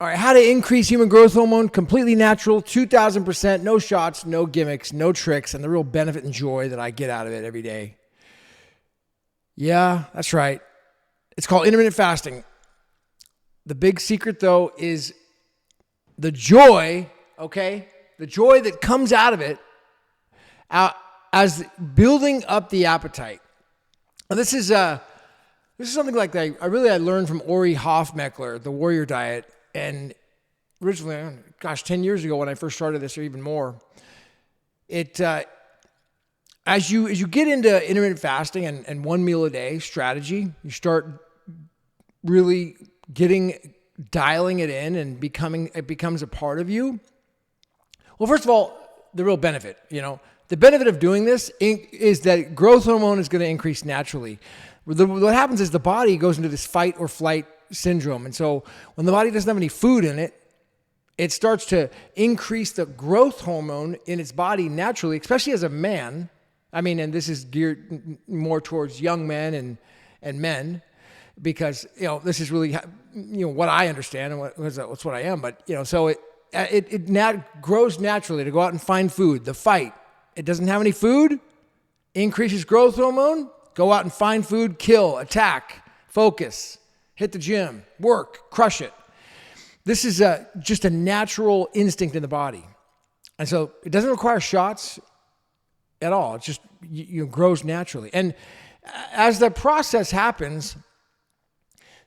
All right, how to increase human growth hormone, completely natural, 2,000%, no shots, no gimmicks, no tricks, and the real benefit and joy that I get out of it every day. Yeah, that's right. It's called intermittent fasting. The big secret, though, is the joy, okay? The joy that comes out of it as building up the appetite. Now, this is something like that I learned from Ori Hofmeckler, the Warrior Diet. And originally, 10 years ago when I first started this, or even more, as you get into intermittent fasting and 1 meal a day strategy, you start really dialing it in and it becomes a part of you. Well, first of all, the real benefit, the benefit of doing this is that growth hormone is going to increase naturally. What happens is the body goes into this fight or flight syndrome. And so when the body doesn't have any food in it, it starts to increase the growth hormone in its body naturally, especially as a man. And this is geared more towards young men and men, because, this is really, what I understand and that's what I am. But, so it now grows naturally to go out and find food. The fight, it doesn't have any food, increases growth hormone, go out and find food, kill, attack, focus, hit the gym, work, crush it. This is just a natural instinct in the body. And so it doesn't require shots at all. It's just, grows naturally. And as the process happens,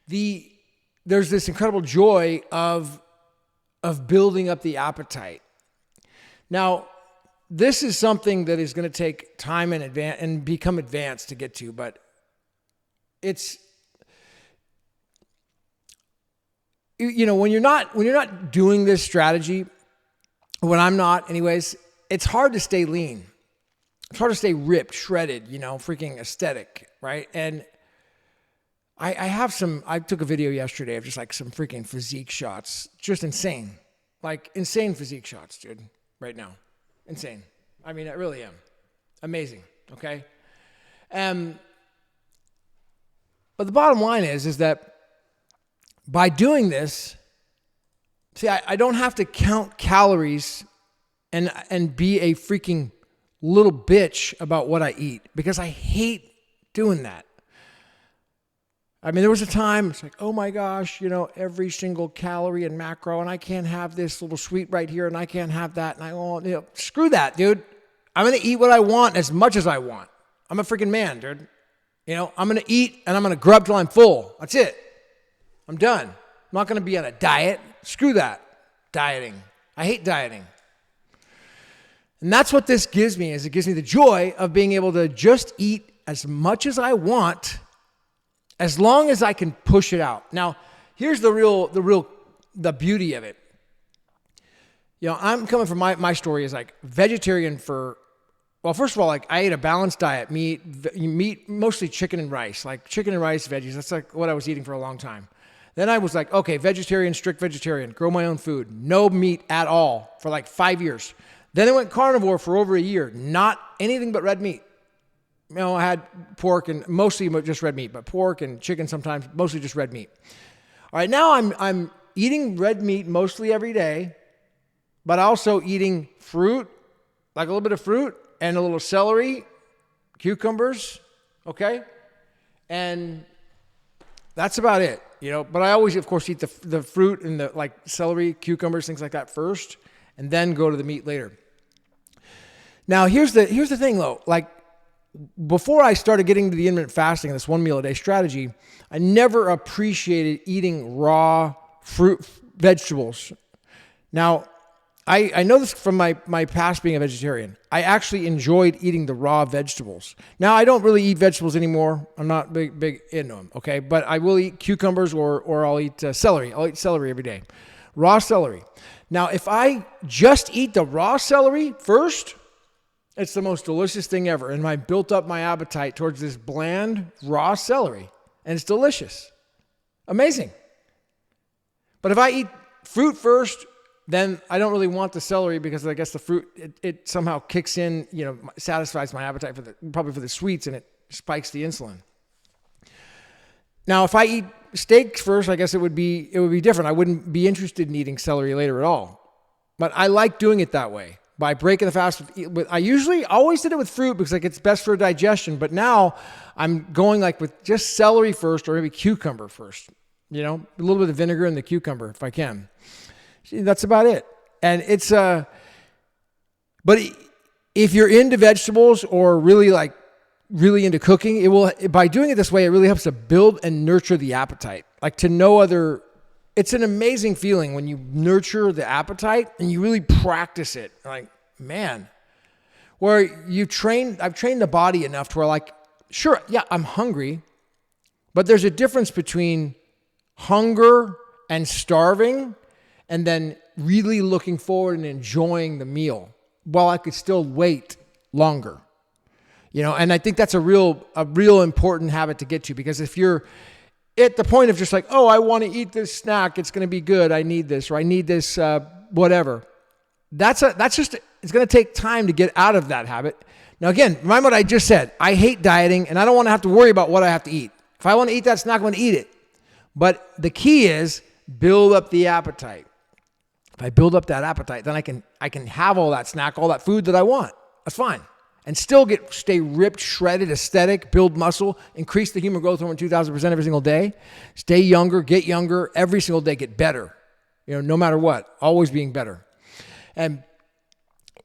there's this incredible joy of building up the appetite. Now, this is something that is going to take time and become advanced to get to, but it's, when you're not doing this strategy, when I'm not anyways, it's hard to stay lean. It's hard to stay ripped, shredded, freaking aesthetic, right? And I took a video yesterday of just like some freaking physique shots, just insane, like insane physique shots, dude, right now. Insane. I really am. Amazing, okay? But the bottom line is that by doing this, I don't have to count calories and be a freaking little bitch about what I eat, because I hate doing that. There was a time, it's like, oh my gosh, every single calorie and macro, and I can't have this little sweet right here, and I can't have that, and screw that, dude. I'm going to eat what I want as much as I want. I'm a freaking man, dude. I'm going to eat, and I'm going to grub till I'm full. That's it. I'm done. I'm not going to be on a diet. Screw that. Dieting. I hate dieting. And that's what this gives me, is it gives me the joy of being able to just eat as much as I want, as long as I can push it out. Now, here's the beauty of it. I'm coming from my story is like vegetarian first of all, like I ate a balanced diet, meat, mostly chicken and rice, like chicken and rice, veggies. That's like what I was eating for a long time. Then I was like, okay, vegetarian, strict vegetarian, grow my own food, no meat at all for like 5 years. Then I went carnivore for over a year, not anything but red meat. I had pork and mostly just red meat, but pork and chicken sometimes, mostly just red meat. All right, now I'm eating red meat mostly every day, but also eating fruit, like a little bit of fruit and a little celery, cucumbers, okay? And that's about it, But I always, of course, eat the fruit and the like celery, cucumbers, things like that first, and then go to the meat later. Now, here's the thing, though. Like, before I started getting to the intermittent fasting, this 1 meal a day strategy, I never appreciated eating raw fruit, vegetables. Now, I know this from my past being a vegetarian. I actually enjoyed eating the raw vegetables. Now, I don't really eat vegetables anymore. I'm not big into them, okay? But I will eat cucumbers or I'll eat celery. I'll eat celery every day. Raw celery. Now, if I just eat the raw celery first, it's the most delicious thing ever. And I built up my appetite towards this bland, raw celery. And it's delicious. Amazing. But if I eat fruit first, then I don't really want the celery, because I guess the fruit, it somehow kicks in, satisfies my appetite probably for the sweets, and it spikes the insulin. Now, if I eat steaks first, I guess it would be different. I wouldn't be interested in eating celery later at all. But I like doing it that way by breaking the fast. I usually always did it with fruit because like it's best for digestion. But now I'm going like with just celery first or maybe cucumber first. You know, a little bit of vinegar in the cucumber if I can. That's about it. And it's but if you're into vegetables or really into cooking, it will, by doing it this way, it really helps to build and nurture the appetite. Like to no other, it's an amazing feeling when you nurture the appetite and you really practice it. Like, man, where I've trained the body enough to where like, sure, yeah, I'm hungry, but there's a difference between hunger and starving and then really looking forward and enjoying the meal while I could still wait longer. You know, and I think that's a real important habit to get to, because if you're at the point of just like, oh, I want to eat this snack, it's going to be good, I need this, or I need this, whatever. That's just, it's going to take time to get out of that habit. Now, again, remember what I just said. I hate dieting and I don't want to have to worry about what I have to eat. If I want to eat that snack, I'm going to eat it. But the key is build up the appetite. If I build up that appetite, then I can have all that snack, all that food that I want. That's fine. And still stay ripped, shredded, aesthetic, build muscle, increase the human growth hormone 2,000% every single day. Stay younger, get younger, every single day, get better. You know, no matter what, always being better. And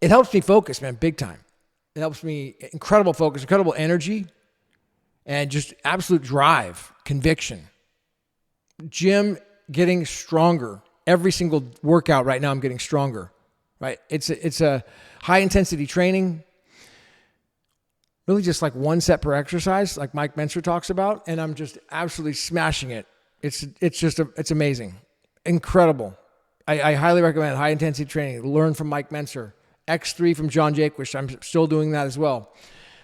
it helps me focus, man, big time. It helps me, incredible focus, incredible energy, and just absolute drive, conviction. Gym, getting stronger. Every single workout right now, I'm getting stronger, right? It's a high intensity training. Really just like one set per exercise, like Mike Menser talks about, and I'm just absolutely smashing it. It's amazing. Incredible. I highly recommend high intensity training. Learn from Mike Menser. X3 from John Jaquish. I'm still doing that as well.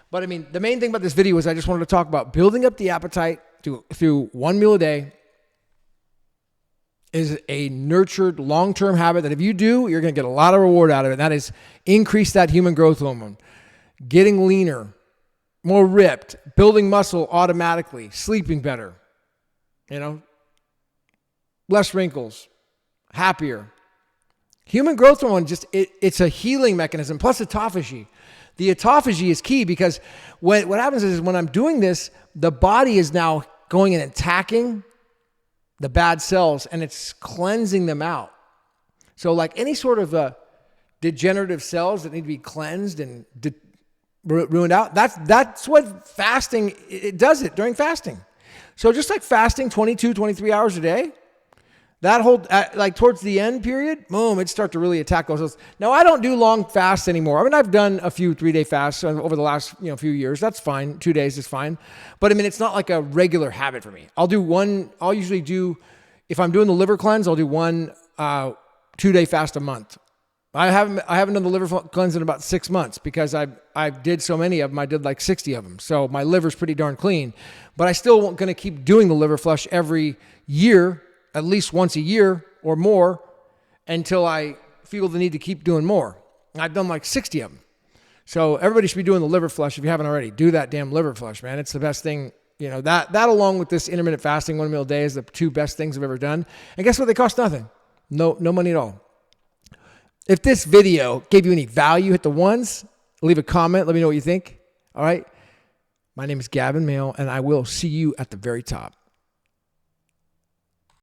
But I mean, the main thing about this video is I just wanted to talk about building up the appetite through one meal a day is a nurtured long-term habit that if you do, you're going to get a lot of reward out of it. And that is increase that human growth hormone, getting leaner, more ripped, building muscle automatically, sleeping better, you know, less wrinkles, happier. Human growth hormone, it's a healing mechanism, plus autophagy. The autophagy is key because what happens is when I'm doing this, the body is now going and attacking the bad cells and it's cleansing them out. So like any sort of degenerative cells that need to be cleansed and ruined out. That's what fasting, it does it during fasting. So just like fasting 22, 23 hours a day, that whole, like towards the end period, boom, it start to really attack those cells. Now I don't do long fasts anymore. I mean, I've done a few 3-day fasts over the last, few years. That's fine. 2 days is fine. But I mean, it's not like a regular habit for me. I'll usually do, if I'm doing the liver cleanse, I'll do one 2-day fast a month. I haven't done the liver cleanse in about 6 months because I did so many of them. I did like 60 of them. So my liver's pretty darn clean, but I still going to keep doing the liver flush every year, at least once a year or more, until I feel the need to keep doing more. I've done like 60 of them. So everybody should be doing the liver flush. If you haven't already, do that damn liver flush, man. It's the best thing. That along with this intermittent fasting, 1 meal a day is the 2 best things I've ever done. And guess what? They cost nothing. No money at all. If this video gave you any value, hit the ones, leave a comment. Let me know what you think. All right. My name is Gavin Mail, and I will see you at the very top.